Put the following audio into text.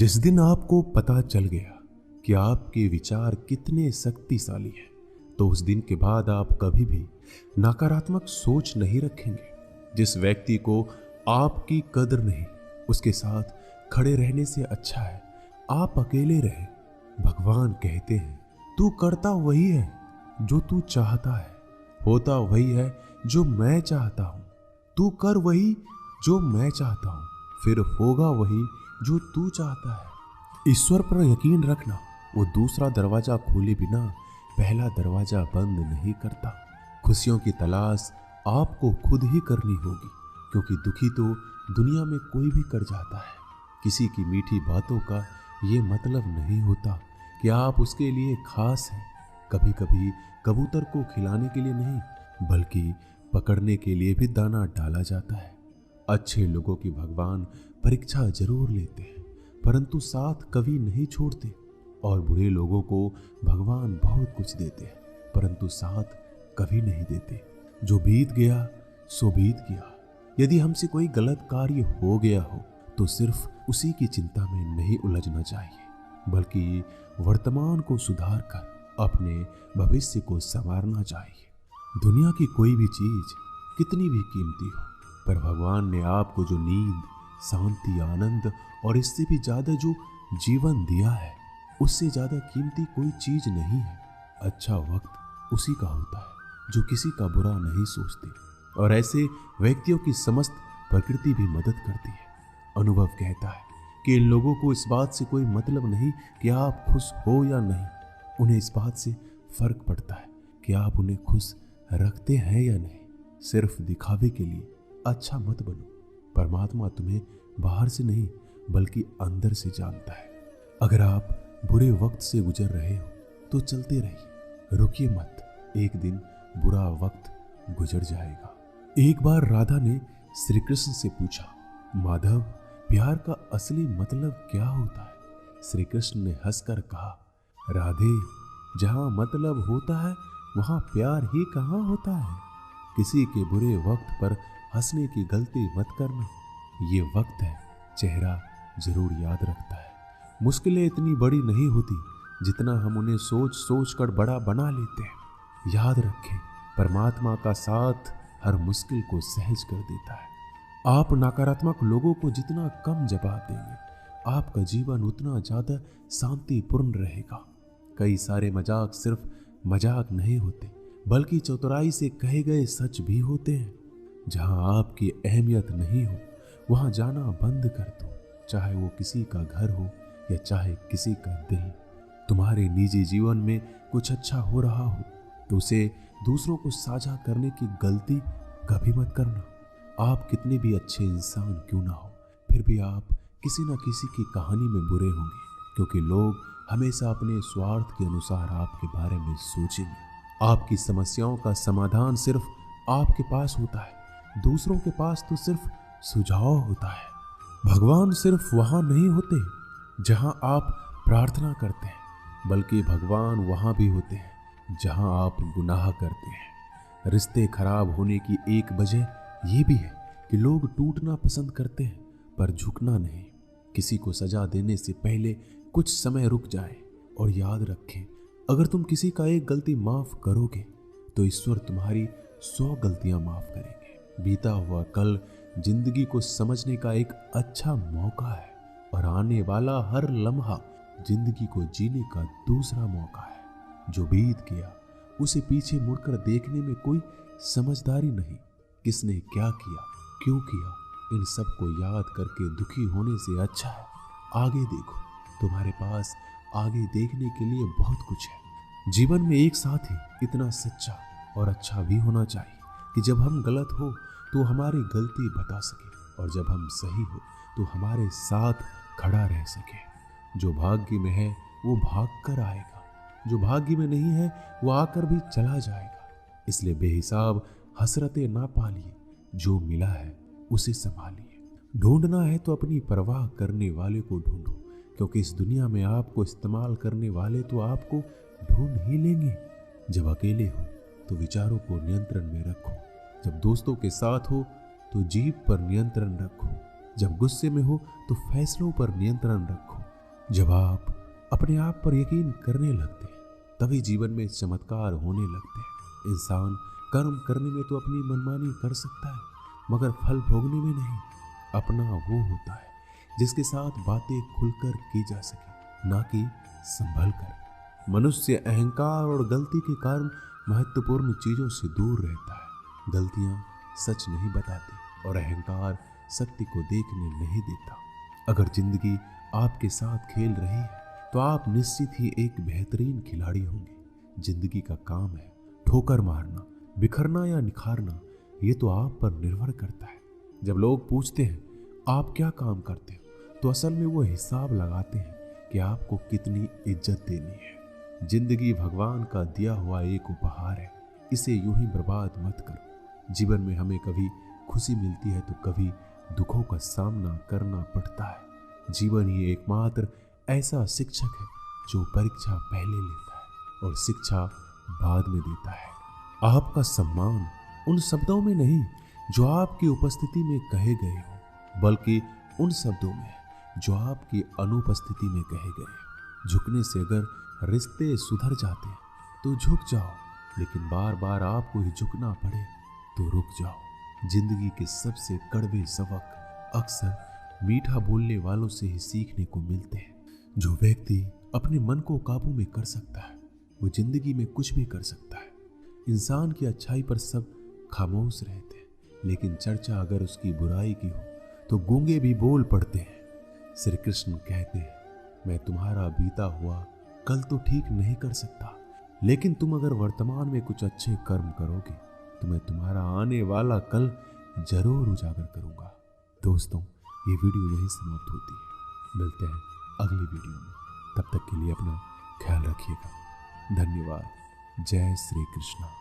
जिस दिन आपको पता चल गया कि आपके विचार कितने शक्तिशाली हैं, तो उस दिन के बाद आप कभी भी नकारात्मक सोच नहीं रखेंगे। जिस व्यक्ति को आपकी कदर नहीं, उसके साथ खड़े रहने से अच्छा है आप अकेले रहें। भगवान कहते हैं, तू करता वही है जो तू चाहता है, होता वही है जो मैं चाहता हूं। तू कर वही जो मैं चाहता हूं, फिर होगा वही जो तू चाहता है। ईश्वर पर यकीन रखना, वो दूसरा दरवाजा खोले बिना पहला दरवाजा बंद नहीं करता। खुशियों की तलाश आपको खुद ही करनी होगी, क्योंकि दुखी तो दुनिया में कोई भी कर जाता है। किसी की मीठी बातों का ये मतलब नहीं होता कि आप उसके लिए खास हैं। कभी कभी कबूतर को खिलाने के लिए नहीं, बल्कि पकड़ने के लिए भी दाना डाला जाता है। अच्छे लोगों की भगवान परीक्षा जरूर लेते हैं, परंतु साथ कभी नहीं छोड़ते। और बुरे लोगों को भगवान बहुत कुछ देते हैं, परंतु साथ कभी नहीं देते। जो बीत गया सो बीत गया। यदि हमसे कोई गलत कार्य हो गया हो तो सिर्फ उसी की चिंता में नहीं उलझना चाहिए, बल्कि वर्तमान को सुधार कर अपने भविष्य को संवारना चाहिए। दुनिया की कोई भी चीज कितनी भी कीमती हो, पर भगवान ने आपको जो नींद, शांति, आनंद और इससे भी ज्यादा जो जीवन दिया है, उससे ज्यादा कीमती कोई चीज नहीं है। अच्छा वक्त उसी का होता है जो किसी का बुरा नहीं सोचते, और ऐसे व्यक्तियों की समस्त प्रकृति भी मदद करती है। अनुभव कहता है कि इन लोगों को इस बात से कोई मतलब नहीं कि आप खुश हो या नहीं, उन्हें इस बात से फर्क पड़ता है कि आप उन्हें खुश रखते हैं या नहीं। सिर्फ दिखावे के लिए अच्छा मत बनो। परमात्मा तुम्हें बाहर से नहीं बल्कि अंदर से जानता है। अगर आप बुरे वक्त से गुजर रहे हो तो चलते रहिए, रुकिए मत। एक दिन बुरा वक्त गुजर जाएगा। एक बार राधा ने श्री कृष्ण से पूछा, माधव, प्यार का असली मतलब क्या होता है? श्री कृष्ण ने हंसकर कहा, राधे, जहां मतलब होता है वहां प्यार ही कहां होता है। किसी के बुरे वक्त पर हंसने की गलती मत करना। ये वक्त है, चेहरा जरूर याद रखता है। मुश्किलें इतनी बड़ी नहीं होती जितना हम उन्हें सोच सोच कर बड़ा बना लेते हैं। याद रखें, परमात्मा का साथ हर मुश्किल को सहज कर देता है। आप नकारात्मक लोगों को जितना कम जवाब देंगे, आपका जीवन उतना ज्यादा शांतिपूर्ण रहेगा। कई सारे मजाक सिर्फ मजाक नहीं होते, बल्कि चतुराई से कहे गए सच भी होते हैं। जहां आपकी अहमियत नहीं हो वहां जाना बंद कर दो, चाहे वो किसी का घर हो या चाहे किसी का दिल। तुम्हारे निजी जीवन में कुछ अच्छा हो रहा हो तो उसे दूसरों को साझा करने की गलती कभी मत करना। आप कितने भी अच्छे इंसान क्यों ना हो, फिर भी आप किसी न किसी की कहानी में बुरे होंगे, क्योंकि लोग हमेशा अपने स्वार्थ के अनुसार आपके बारे में सोचेंगे। आपकी समस्याओं का समाधान सिर्फ आपके पास होता है, दूसरों के पास तो सिर्फ सुझाव होता है। भगवान सिर्फ वहां नहीं होते जहां आप प्रार्थना करते हैं, बल्कि भगवान वहां भी होते हैं जहां आप गुनाह करते हैं। रिश्ते खराब होने की एक वजह यह भी है कि लोग टूटना पसंद करते हैं पर झुकना नहीं। किसी को सजा देने से पहले कुछ समय रुक जाए और याद रखें, अगर तुम किसी का एक गलती माफ करोगे तो ईश्वर तुम्हारी 100 गलतियां माफ करेंगे। बीता हुआ कल जिंदगी को समझने का एक अच्छा मौका है, और आने वाला हर लम्हा जिंदगी को जीने का दूसरा मौका है। जो बीत गया उसे पीछे मुड़कर देखने में कोई समझदारी नहीं। किसने क्या किया, क्यों किया, इन सब को याद करके दुखी होने से अच्छा है आगे देखो। तुम्हारे पास आगे देखने के लिए बहुत कुछ है। जीवन में एक साथ ही इतना सच्चा और अच्छा भी होना चाहिए कि जब हम गलत हो तो हमारी गलती बता सके, और जब हम सही हो तो हमारे साथ खड़ा रह सके। जो भाग्य में है वो भाग कर आएगा, जो भाग्य में नहीं है वो आकर भी चला जाएगा। इसलिए बेहिसाब हसरतें ना पालिए, जो मिला है उसे संभालिए। ढूंढना है तो अपनी परवाह करने वाले को ढूंढो, क्योंकि इस दुनिया में आपको इस्तेमाल करने वाले तो आपको ढूंढ ही लेंगे। जब अकेले हो तो विचारों को नियंत्रण में रखो, जब दोस्तों के साथ हो तो जीभ पर नियंत्रण रखो, जब गुस्से में हो तो फैसलों पर नियंत्रण रखो, जब आप अपने आप पर यकीन करने लगते हैं तभी जीवन में चमत्कार होने लगते हैं। इंसान कर्म करने में तो अपनी मनमानी कर सकता है, मगर फल भोगने में नहीं। अपना वो होता है जिसके साथ बातें खुलकर की जा सके, ना कि संभल कर। मनुष्य अहंकार और गलती के कारण महत्वपूर्ण चीजों से दूर रहता है। गलतियां सच नहीं बताती और अहंकार सत्य को देखने नहीं देता। अगर जिंदगी आपके साथ खेल रही है तो आप निश्चित ही एक बेहतरीन खिलाड़ी होंगे। जिंदगी का काम है ठोकर मारना, बिखरना या निखारना, ये तो आप पर निर्भर करता है। जब लोग पूछते हैं आप क्या काम करते हो, तो असल में वो हिसाब लगाते हैं कि आपको कितनी इज्जत देनी है। जिंदगी भगवान का दिया हुआ एक उपहार है, इसे यूं ही बर्बाद मत करो। जीवन में हमें कभी खुशी मिलती है तो कभी दुखों का सामना करना पड़ता है। जीवन ही एकमात्र ऐसा शिक्षक है जो परीक्षा पहले लेता है और शिक्षा बाद में देता है। आपका सम्मान उन शब्दों में नहीं जो आपकी उपस्थिति में कहे गए हो, बल्कि उन शब्दों में जो आपकी अनुपस्थिति में कहे गए। झुकने से अगर रिश्ते सुधर जाते हैं तो झुक जाओ, लेकिन बार बार आपको ही झुकना पड़े तो रुक जाओ। जिंदगी के सबसे कड़वे सबक अक्सर मीठा बोलने वालों से ही सीखने को मिलते हैं। जो व्यक्ति अपने मन को काबू में कर सकता है वो जिंदगी में कुछ भी कर सकता है। इंसान की अच्छाई पर सब खामोश रहते हैं, लेकिन चर्चा अगर उसकी बुराई की हो तो गूंगे भी बोल पड़ते हैं। श्री कृष्ण कहते हैं, मैं तुम्हारा बीता हुआ कल तो ठीक नहीं कर सकता, लेकिन तुम अगर वर्तमान में कुछ अच्छे कर्म करोगे तो मैं तुम्हारा आने वाला कल जरूर उजागर करूंगा। दोस्तों, ये वीडियो यहीं समाप्त होती है। मिलते हैं अगली वीडियो में। तब तक के लिए अपना ख्याल रखिएगा। धन्यवाद। जय श्री कृष्ण।